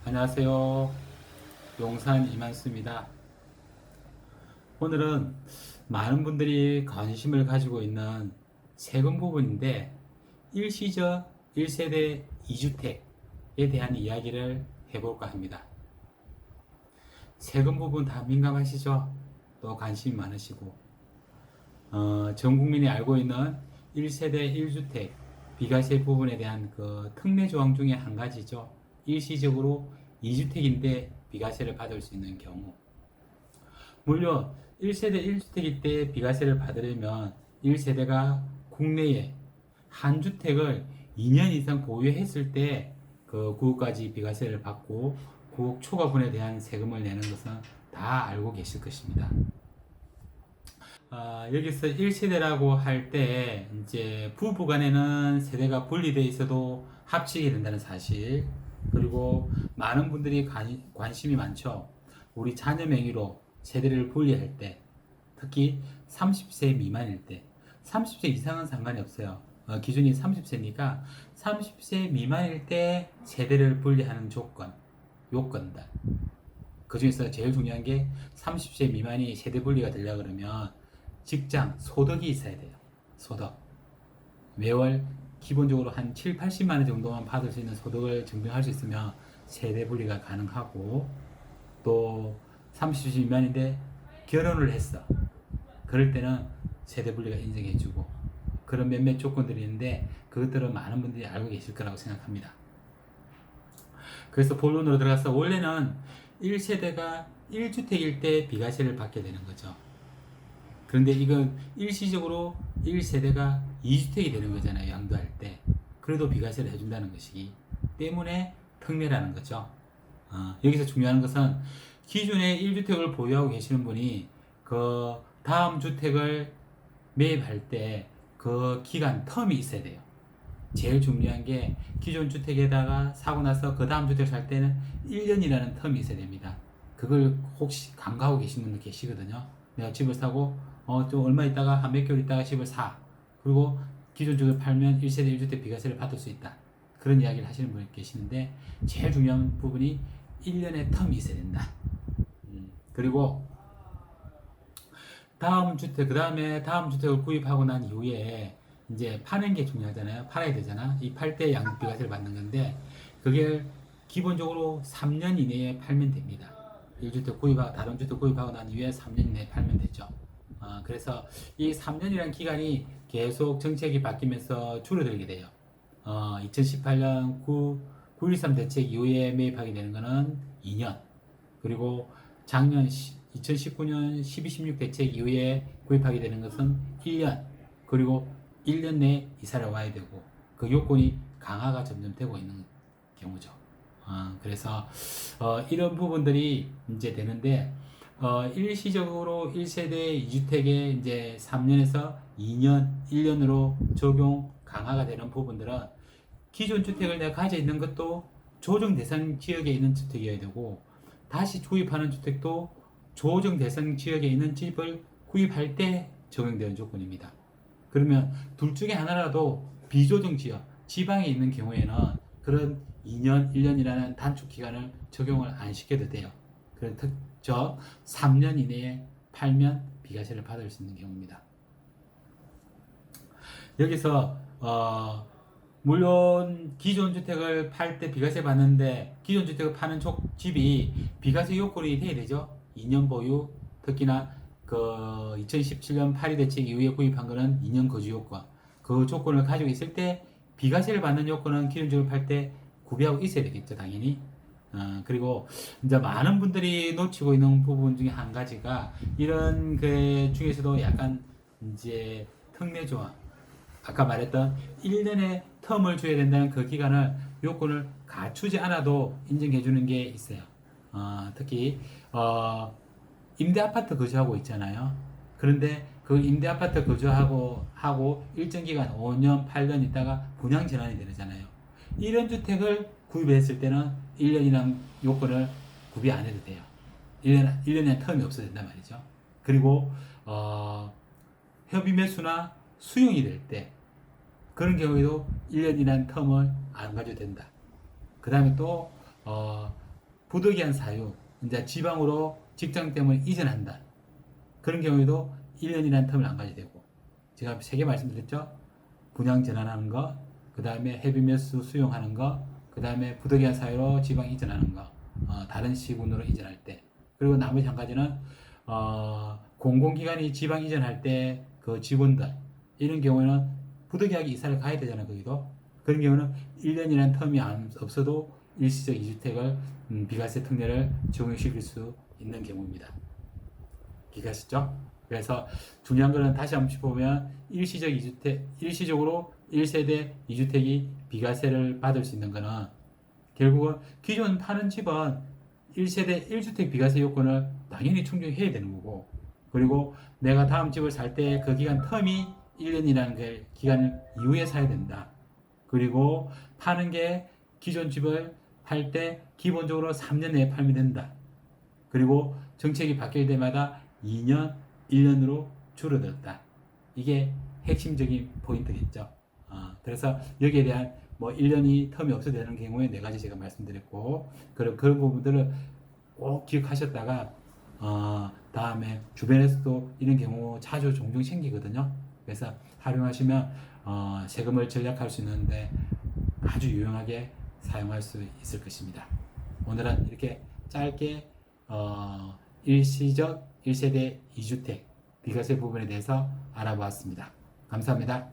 안녕하세요. 용산 이만수입니다. 오늘은 많은 분들이 관심을 가지고 있는 세금 부분인데 일시적 1세대 2주택에 대한 이야기를 해볼까 합니다. 세금 부분 다 민감하시죠? 또 관심이 많으시고 전 국민이 알고 있는 1세대 1주택 비과세 부분에 대한 그 특례 조항 중에 한 가지죠. 일시적으로 2주택인데 비과세를 받을 수 있는 경우. 물론 1세대 1주택일 때 비과세를 받으려면 1세대가 국내에 한 주택을 2년 이상 보유했을 때 그 구역까지 비과세를 받고 구역 초과분에 대한 세금을 내는 것은 다 알고 계실 것입니다. 여기서 1세대라고 할 때 이제 부부 간에는 세대가 분리되어 있어도 합치게 된다는 사실, 그리고 많은 분들이 관심이 많죠. 우리 자녀 명의로 세대를 분리할 때, 특히 30세 미만일 때, 30세 이상은 상관이 없어요. 기준이 30세니까 30세 미만일 때 세대를 분리하는 요건들. 그 중에서 제일 중요한 게 30세 미만이 세대 분리가 되려 그러면 직장, 소득이 있어야 돼요. 소득. 매월 기본적으로 한 7, 80만 원 정도만 받을 수 있는 소득을 증명할 수 있으면 세대 분리가 가능하고, 또 30세 미만인데 결혼을 했어. 그럴 때는 세대 분리가 인정해주고, 그런 몇몇 조건들이 있는데 그것들은 많은 분들이 알고 계실 거라고 생각합니다. 그래서 본론으로 들어가서 원래는 1세대가 1주택일 때 비과세를 받게 되는 거죠. 그런데 이건 일시적으로 1세대가 2주택이 되는 거잖아요. 양도할 때. 그래도 비과세를 해준다는 것이기 때문에 특례라는 거죠. 여기서 중요한 것은 기존에 1주택을 보유하고 계시는 분이 그 다음 주택을 매입할 때 그 기간 텀이 있어야 돼요. 제일 중요한 게 기존 주택에다가 사고 나서 그 다음 주택 살 때는 1년이라는 텀이 있어야 됩니다. 그걸 혹시 간과하고 계신 분들 계시거든요. 내가 집을 사고 좀 얼마 있다가 한 몇 개월 있다가 집을 사. 그리고 기존 주택을 팔면 1세대 1주택 비과세를 받을 수 있다. 그런 이야기를 하시는 분이 계시는데 제일 중요한 부분이 1년의 텀이 있어야 된다. 그리고 그 다음에 다음 주택을 구입하고 난 이후에 이제 파는 게 중요하잖아요. 팔아야 되잖아. 이 팔 때 양도비과세를 받는 건데 그게 기본적으로 3년 이내에 팔면 됩니다. 1주택 구입하고 다른 주택 구입하고 난 이후에 3년 이내에 팔면 되죠. 그래서 이 3년이라는 기간이 계속 정책이 바뀌면서 줄어들게 돼요. 2018년 9.13 대책 이후에 매입하게 되는 거는 2년. 그리고 작년 2019년 12.16 대책 이후에 구입하게 되는 것은 1년. 그리고 1년 내에 이사를 와야 되고 그 요건이 강화가 점점 되고 있는 경우죠. 그래서 이런 부분들이 이제 되는데 일시적으로 1세대 2주택에 이제 3년에서 2년, 1년으로 적용 강화가 되는 부분들은 기존 주택을 내가 가지고 있는 것도 조정 대상 지역에 있는 주택이어야 되고, 다시 구입하는 주택도 조정 대상 지역에 있는 집을 구입할 때 적용되는 조건입니다. 그러면 둘 중에 하나라도 비조정 지역, 지방에 있는 경우에는 그런 2년, 1년이라는 단축 기간을 적용을 안 시켜도 돼요. 즉 3년 이내에 팔면 비과세를 받을 수 있는 경우입니다. 여기서 물론 기존 주택을 팔 때 비과세 받는데 기존 주택을 파는 집이 비과세 요건이 돼야 되죠. 2년 보유, 특히나 그 2017년 파리 대책 이후에 구입한 거는 2년 거주 요건. 그 조건을 가지고 있을 때 비과세를 받는 요건은 기존 주택을 팔 때 구비하고 있어야 되겠죠, 당연히. 그리고 이제 많은 분들이 놓치고 있는 부분 중에 한 가지가 이런 그 중에서도 약간 이제 특례 조항, 아까 말했던 1년의 텀을 줘야 된다는 그 기간을 요건을 갖추지 않아도 인정해 주는 게 있어요. 특히 임대 아파트 거주하고 있잖아요. 그런데 그 임대 아파트 거주하고 일정 기간 5년, 8년 있다가 분양 전환이 되잖아요. 이런 주택을 구입했을 때는 1년이라는 요건을 구비 안 해도 돼요. 1년의 텀이 없어야 된단 말이죠. 그리고 협의 매수나 수용이 될 때 그런 경우에도 1년이라는 텀을 안 가져도 된다. 그 다음에 또 부득이한 사유, 이제 지방으로 직장 때문에 이전한다. 그런 경우에도 1년이라는 텀을 안 가져야 되고, 제가 3개 말씀드렸죠? 분양 전환하는 거, 그 다음에 헤비메스 수용하는 거, 그 다음에 부득이한 사유로 지방 이전하는 거, 다른 시군으로 이전할 때, 그리고 나머지 한 가지는 공공기관이 지방 이전할 때 그 직원들 이런 경우에는 부득이하게 이사를 가야 되잖아요. 거기도 그런 경우는 1년이라는 텀이 없어도 일시적 2주택을 비과세 특례를 적용시킬 수 있는 경우입니다. 이해가시죠? 그래서 중요한 거는 다시 한번 보면 일시적 2주택, 일시적으로 1세대 2주택이 비과세를 받을 수 있는 거는 결국은 기존 파는 집은 1세대 1주택 비과세 요건을 당연히 충족해야 되는 거고, 그리고 내가 다음 집을 살 때 그 기간 텀이 1년이라는 그 기간을 이후에 사야 된다. 그리고 파는 게 기존 집을 팔 때 기본적으로 3년 내에 팔면 된다. 그리고 정책이 바뀔 때마다 2년, 1년으로 줄어들었다. 이게 핵심적인 포인트겠죠. 그래서 여기에 대한 뭐 1년이 텀이 없어도 되는 경우에 4가지 제가 말씀드렸고, 그런 부분들을 꼭 기억하셨다가 다음에 주변에서도 이런 경우 자주 종종 생기거든요. 그래서 활용하시면 세금을 절약할 수 있는데 아주 유용하게 사용할 수 있을 것입니다. 오늘은 이렇게 짧게 일시적 1세대 2주택 비과세 부분에 대해서 알아보았습니다. 감사합니다.